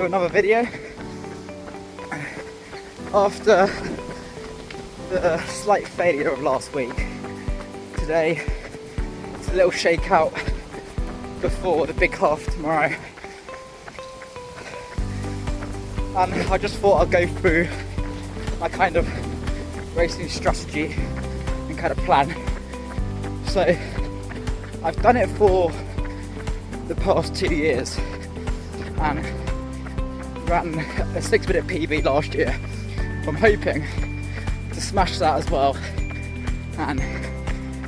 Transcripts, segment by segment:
another video. After the slight failure of last week, today it's a little shakeout before the big half tomorrow. And I just thought I'd go through my kind of racing strategy and kind of plan. So I've done it for the past 2 years and ran a 6-minute PB last year. I'm hoping to smash that as well and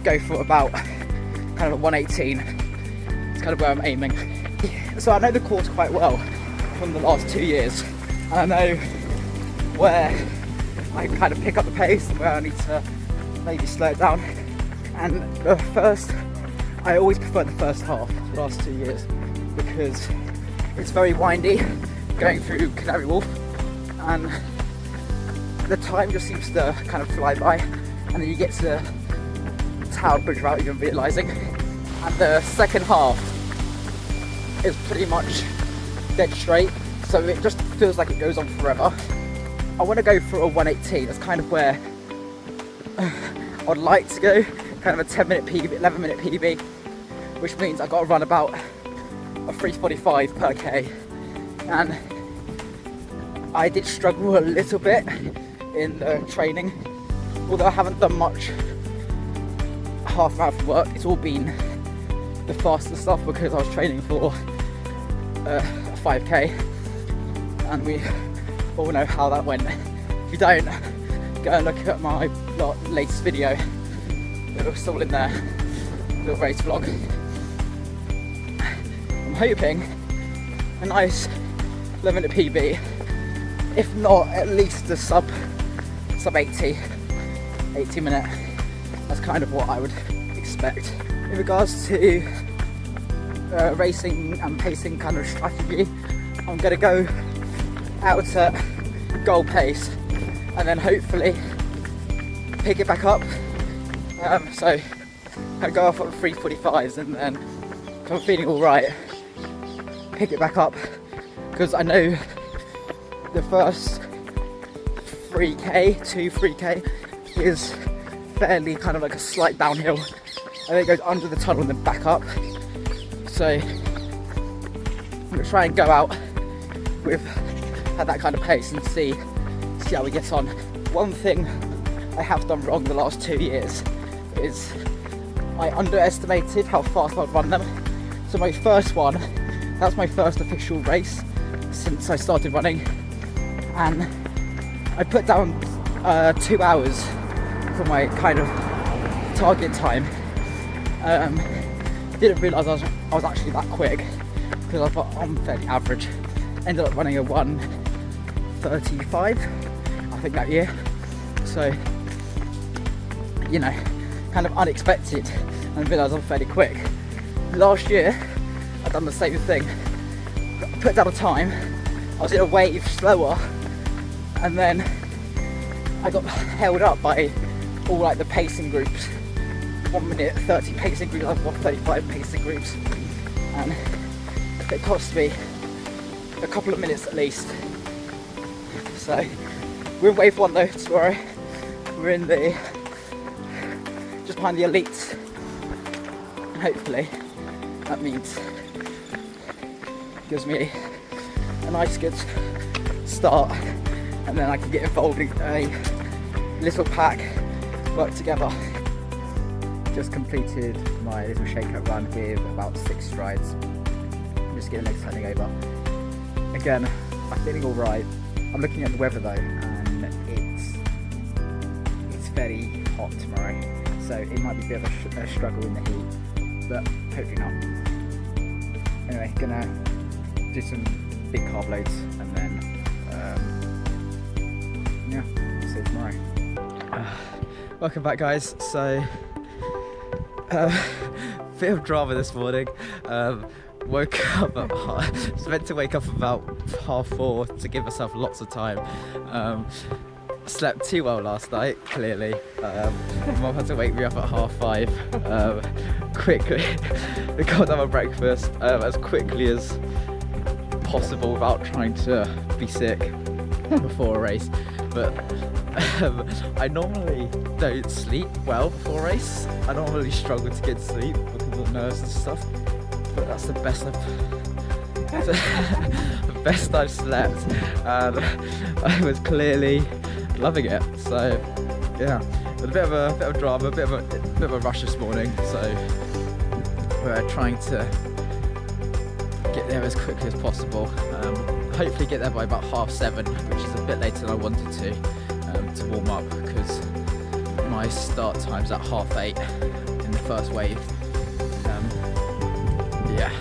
go for about kind of a 118. It's kind of where I'm aiming. So I know the course quite well from the last 2 years, and I know where I kind of pick up the pace and where I need to maybe slow it down. And I always prefer the first half the last 2 years because it's very windy going through Canary Wharf, and the time just seems to kind of fly by, and then you get to Tower Bridge without even realising. And the second half is pretty much dead straight, so it just feels like it goes on forever. I want to go for a 118. That's kind of where I'd like to go, kind of a 10-minute PB, 11-minute PB, which means I've got to run about a 3:45 per K. And I did struggle a little bit in the training, although I haven't done much half marathon work. It's all been the faster stuff because I was training for a 5K, and we all know how that went. If you don't, go and look at my latest video. It's all in there, little race vlog. I'm hoping a nice 11-minute PB, if not at least a sub 80 minute. That's kind of what I would expect. In regards to racing and pacing kind of strategy, I'm going to go out at goal pace and then hopefully pick it back up. So I go off at 3:45s and then if I'm feeling alright, pick it back up, because I know the first 3K is fairly kind of like a slight downhill, and then it goes under the tunnel and then back up. So I'm going to try and go out at that kind of pace and see how we get on. One thing I have done wrong the last 2 years is I underestimated how fast I'd run them. So my first one, that's my first official race since I started running, and I put down 2 hours for my kind of target time. Didn't realise I was actually that quick because I thought I'm fairly average. Ended up running a 1:35, I think, that year. So, you know, kind of unexpected, and realised I'm fairly quick. Last year, I'd done the same thing. I put down a time, I was in a wave slower, and then I got held up by all like the pacing groups. 1 minute 30 pacing groups, like 1:35 pacing groups, and it cost me a couple of minutes at least. So we're in wave 1 though tomorrow. We're in just behind the elites, and hopefully that means gives me a nice good start, and then I can get involved in a little pack, work together. Just completed my little shakeout run with about 6 strides. I'm just getting legs turning over. Again, I'm feeling alright. I'm looking at the weather though, and it's very hot tomorrow, so it might be a bit of a struggle in the heat, but hopefully not. Anyway, gonna do some big carb loads, and then yeah, see you tomorrow. Welcome back, guys. So bit of drama this morning. Woke up at was meant to wake up about 4:30 to give myself lots of time. Slept too well last night, clearly. Mum had to wake me up at 5:30. Quickly, we got to have a breakfast as quickly as possible without trying to be sick before a race. But I normally don't sleep well before a race. I normally struggle to get sleep because of nerves and stuff. But that's the best the best I've slept, and I was clearly loving it. So yeah, a bit of drama, a bit of a rush this morning. So we're trying to get there as quickly as possible. Hopefully get there by about 7:30, which is a bit later than I wanted to warm up, because my start time's at 8:30 in the first wave. Yeah,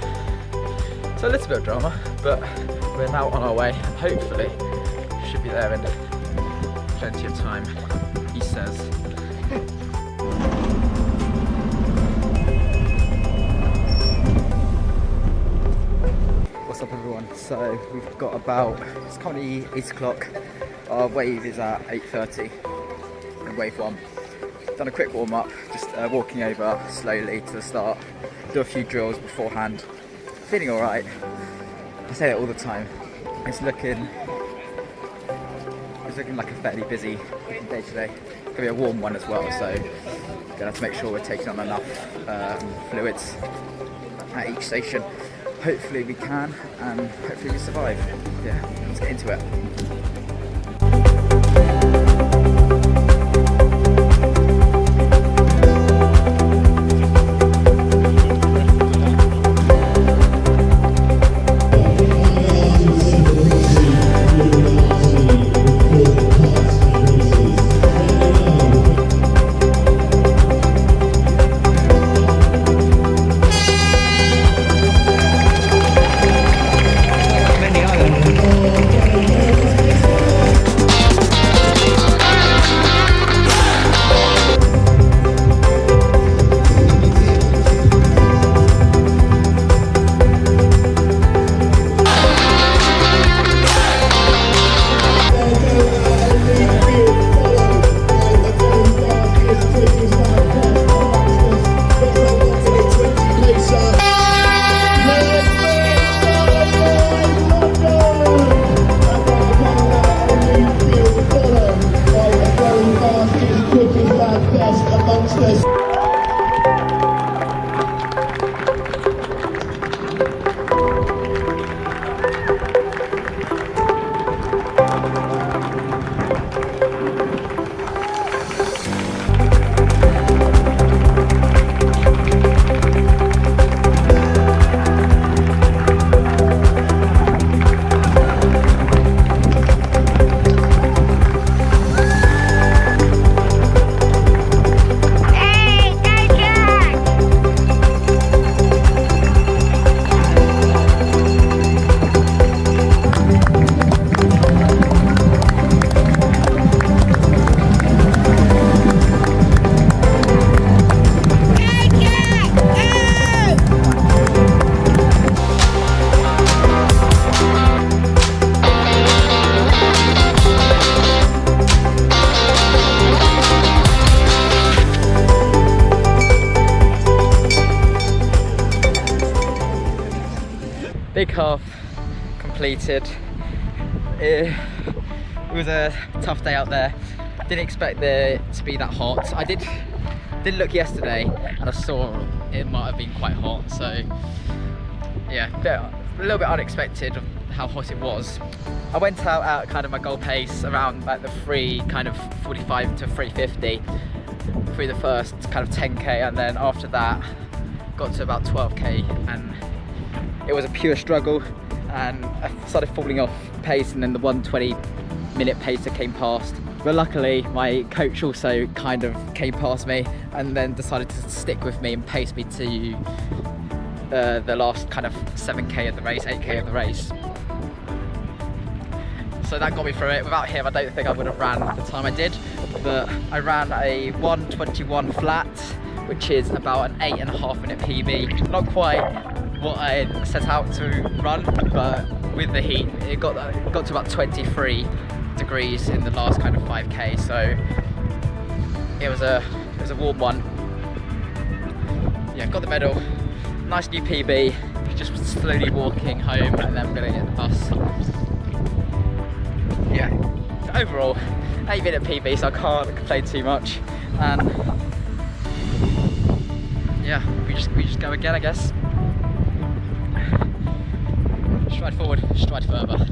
so a little bit of drama, but we're now on our way, and hopefully should be there in plenty of time, he says. What's up everyone? So we've got about, it's currently 8 o'clock, our wave is at 8:30 in wave 1. Done a quick warm up, just walking over slowly to the start, do a few drills beforehand, feeling alright. I say that all the time. It's looking like a fairly busy day today. It's gonna be a warm one as well, so gonna have to make sure we're taking on enough fluids at each station. Hopefully we can, and hopefully we survive. Yeah, let's get into it. Big half completed. It was a tough day out there. Didn't expect it to be that hot. I did look yesterday and I saw it might have been quite hot. So yeah, a little bit unexpected of how hot it was. I went out at kind of my goal pace around like the 3:45 to 3:50 through the first kind of 10k, and then after that got to about 12k, and it was a pure struggle, and I started falling off pace, and then the 1:20-minute pacer came past. But luckily my coach also kind of came past me and then decided to stick with me and pace me to the last kind of 7k of the race, 8k of the race. So that got me through it. Without him I don't think I would have ran the time I did, but I ran a 1:21 flat, which is about an 8.5 minute PB. Not quite what I set out to run, but with the heat it got to about 23 degrees in the last kind of 5k, so it was a warm one. Yeah, got the medal, nice new PB, just slowly walking home and then we're gonna get the bus. Yeah. Overall, 8-minute PB, so I can't complain too much. And yeah, we just go again, I guess. Stride forward, stride further.